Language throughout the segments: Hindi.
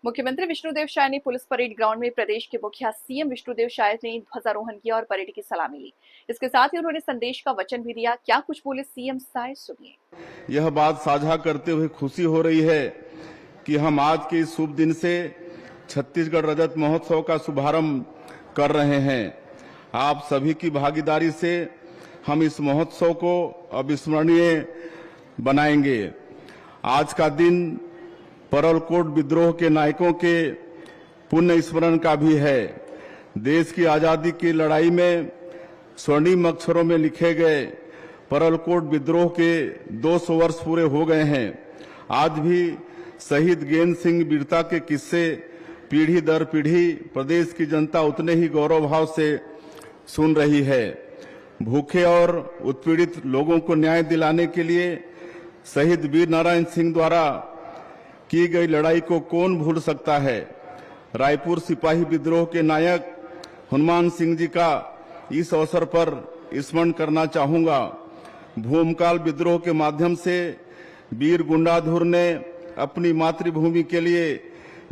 मुख्यमंत्री विष्णुदेव साय ने पुलिस परेड ग्राउंड में प्रदेश के मुखिया सीएम विष्णुदेव साय ने ध्वजारोहण किया और परेड की सलामी ली। इसके साथ ही उन्होंने संदेश का वचन भी दिया। क्या कुछ बोले सीएम साय, सुनिए। यह बात साझा करते हुए खुशी हो रही है कि हम आज के इस शुभ दिन से छत्तीसगढ़ रजत महोत्सव का शुभारंभ कर रहे हैं। आप सभी की भागीदारी से हम इस महोत्सव को अविस्मरणीय बनाएंगे। आज का दिन परलकोट विद्रोह के नायकों के पुण्य स्मरण का भी है। देश की आजादी की लड़ाई में स्वर्णिम अक्षरों में लिखे गए परलकोट विद्रोह के 200 वर्ष पूरे हो गए हैं। आज भी शहीद गेंद सिंह वीरता के किस्से पीढ़ी दर पीढ़ी प्रदेश की जनता उतने ही गौरव भाव से सुन रही है। भूखे और उत्पीड़ित लोगों को न्याय दिलाने के लिए शहीद वीर नारायण सिंह द्वारा की गई लड़ाई को कौन भूल सकता है। रायपुर सिपाही विद्रोह के नायक हनुमान सिंह जी का इस अवसर पर स्मरण करना चाहूंगा। भूमकाल विद्रोह के माध्यम से वीर गुंडाधुर ने अपनी मातृभूमि के लिए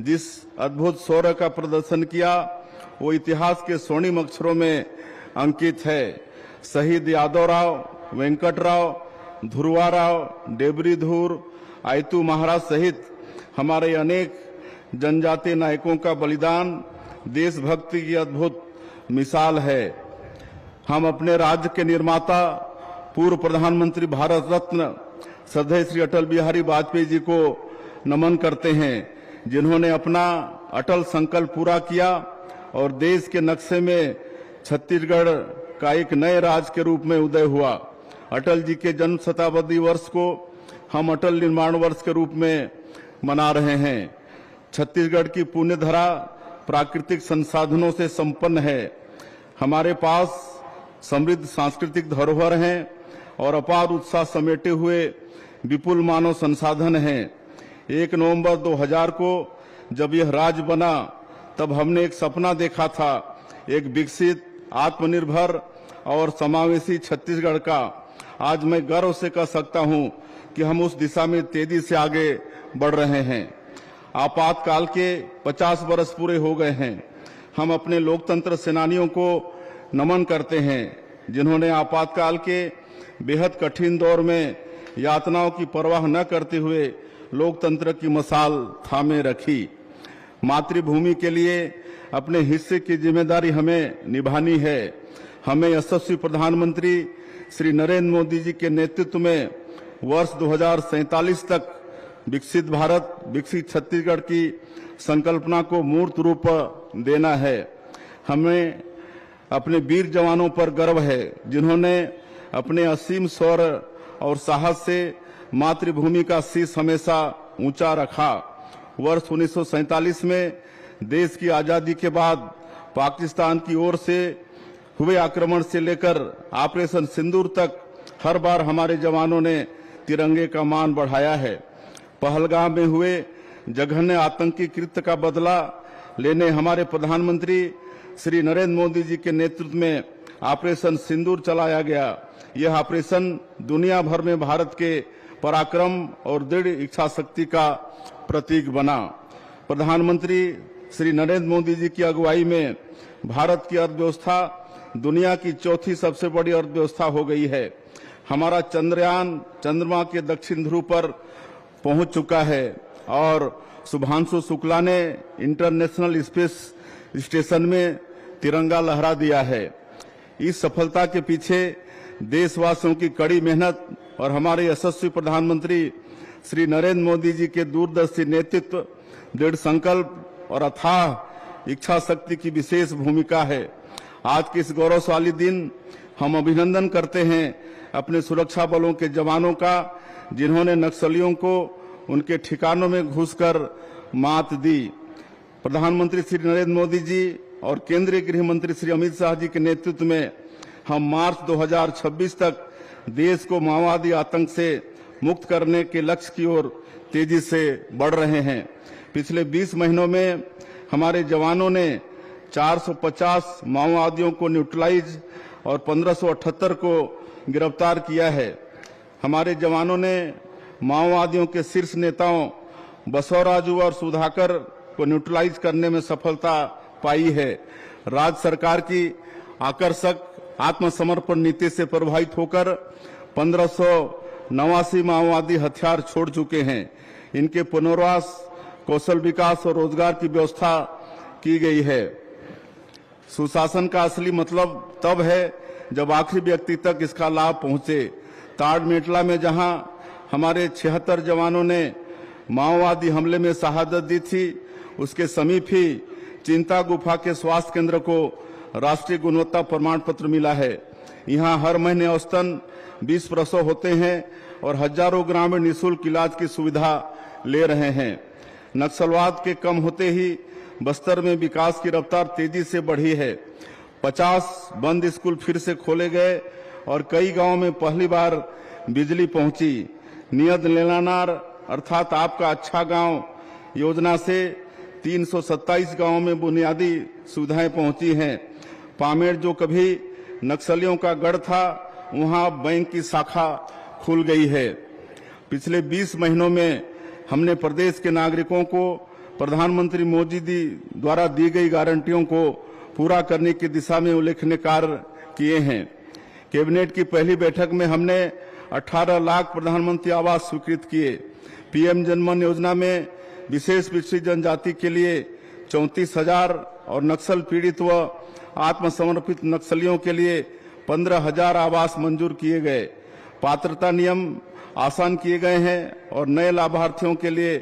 जिस अद्भुत शौर्य का प्रदर्शन किया वो इतिहास के स्वर्णिम अक्षरों में अंकित है। शहीद यादवराव, वेंकटराव, ध्रुवाराव, डेबरीधुर, आयतू महाराज सहित हमारे अनेक जनजातीय नायकों का बलिदान देशभक्ति की अद्भुत मिसाल है। हम अपने राज्य के निर्माता पूर्व प्रधानमंत्री भारत रत्न श्रद्धेय श्री अटल बिहारी वाजपेयी जी को नमन करते हैं, जिन्होंने अपना अटल संकल्प पूरा किया और देश के नक्शे में छत्तीसगढ़ का एक नए राज्य के रूप में उदय हुआ। अटल जी के जन्म शताब्दी वर्ष को हम अटल निर्माण वर्ष के रूप में मना रहे हैं। छत्तीसगढ़ की पुण्य धरा प्राकृतिक संसाधनों से संपन्न है। हमारे पास समृद्ध सांस्कृतिक धरोहर हैं और अपार उत्साह समेटे हुए विपुल मानव संसाधन हैं। 1 नवंबर 2000 को जब यह राज्य बना तब हमने एक सपना देखा था, एक विकसित, आत्मनिर्भर और समावेशी छत्तीसगढ़ का। आज मैं गर्व से कह सकता हूं कि हम उस दिशा में तेजी से आगे बढ़ रहे हैं। आपातकाल के 50 वर्ष पूरे हो गए हैं। हम अपने लोकतंत्र सेनानियों को नमन करते हैं, जिन्होंने आपातकाल के बेहद कठिन दौर में यातनाओं की परवाह न करते हुए लोकतंत्र की मशाल थामे रखी। मातृभूमि के लिए अपने हिस्से की जिम्मेदारी हमें निभानी है। हमें यशस्वी प्रधानमंत्री श्री नरेंद्र मोदी जी के नेतृत्व में वर्ष 2047 तक विकसित भारत, विकसित छत्तीसगढ़ की संकल्पना को मूर्त रूप देना है। हमें अपने वीर जवानों पर गर्व है, जिन्होंने अपने असीम शौर्य और साहस से मातृभूमि का शीश हमेशा ऊंचा रखा। वर्ष 1947 में देश की आजादी के बाद पाकिस्तान की ओर से हुए आक्रमण से लेकर ऑपरेशन सिंदूर तक हर बार हमारे जवानों ने तिरंगे का मान बढ़ाया है। पहलगाम में हुए जघन्य आतंकी कृत्य का बदला लेने हमारे प्रधानमंत्री श्री नरेंद्र मोदी जी के नेतृत्व में ऑपरेशन सिंदूर चलाया गया। यह ऑपरेशन दुनिया भर में भारत के पराक्रम और दृढ़ इच्छा शक्ति का प्रतीक बना। प्रधानमंत्री श्री नरेंद्र मोदी जी की अगुवाई में भारत की अर्थव्यवस्था दुनिया की चौथी सबसे बड़ी अर्थव्यवस्था हो गई है। हमारा चंद्रयान चंद्रमा के दक्षिण ध्रुव पर पहुंच चुका है और शुभांशु शुक्ला ने इंटरनेशनल स्पेस स्टेशन में तिरंगा लहरा दिया है। इस सफलता के पीछे देशवासियों की कड़ी मेहनत और हमारे यशस्वी प्रधानमंत्री श्री नरेंद्र मोदी जी के दूरदर्शी नेतृत्व, दृढ़ संकल्प और अथाह इच्छा शक्ति की विशेष भूमिका है। आज के इस गौरवशाली दिन हम अभिनंदन करते हैं अपने सुरक्षा बलों के जवानों का, जिन्होंने नक्सलियों को उनके ठिकानों में घुसकर मात दी। प्रधानमंत्री श्री नरेंद्र मोदी जी और केंद्रीय गृह मंत्री श्री अमित शाह जी के नेतृत्व में हम मार्च 2026 तक देश को माओवादी आतंक से मुक्त करने के लक्ष्य की ओर तेजी से बढ़ रहे हैं। पिछले 20 महीनों में हमारे जवानों ने 450 माओवादियों को न्यूट्रलाइज और 1578 को गिरफ्तार किया है। हमारे जवानों ने माओवादियों के शीर्ष नेताओं बसवराजू और सुधाकर को न्यूट्रलाइज करने में सफलता पाई है। राज्य सरकार की आकर्षक आत्मसमर्पण नीति से प्रभावित होकर 1589 माओवादी हथियार छोड़ चुके हैं। इनके पुनर्वास, कौशल विकास और रोजगार की व्यवस्था की गई है। सुशासन का असली मतलब तब है जब आखिरी व्यक्ति तक इसका लाभ पहुंचे। ताड़मेटला में जहां हमारे 76 जवानों ने माओवादी हमले में शहादत दी थी, उसके समीप ही चिंता गुफा के स्वास्थ्य केंद्र को राष्ट्रीय गुणवत्ता प्रमाण पत्र मिला है। यहां हर महीने औसतन 20 प्रसव होते हैं और हजारों ग्रामीण निःशुल्क इलाज की सुविधा ले रहे हैं। नक्सलवाद के कम होते ही बस्तर में विकास की रफ्तार तेजी से बढ़ी है। 50 बंद स्कूल फिर से खोले गए और कई गांवों में पहली बार बिजली पहुंची। नियत लेलानार अर्थात आपका अच्छा गांव योजना से 327 गांवों में बुनियादी सुविधाएं पहुंची हैं। पामेड़ जो कभी नक्सलियों का गढ़ था, वहां बैंक की शाखा खुल गई है। पिछले 20 महीनों में हमने प्रदेश के नागरिकों को प्रधानमंत्री मोदी जी द्वारा दी गई गारंटियों को पूरा करने की दिशा में उल्लेखनीय कार्य किए हैं। कैबिनेट की पहली बैठक में हमने 18 लाख प्रधानमंत्री आवास स्वीकृत किए। पीएम जनमन योजना में विशेष पिछड़ी जनजाति के लिए 34,000 और नक्सल पीड़ित व आत्मसमर्पित नक्सलियों के लिए 15,000 आवास मंजूर किए गए। पात्रता नियम आसान किए गए हैं और नए लाभार्थियों के लिए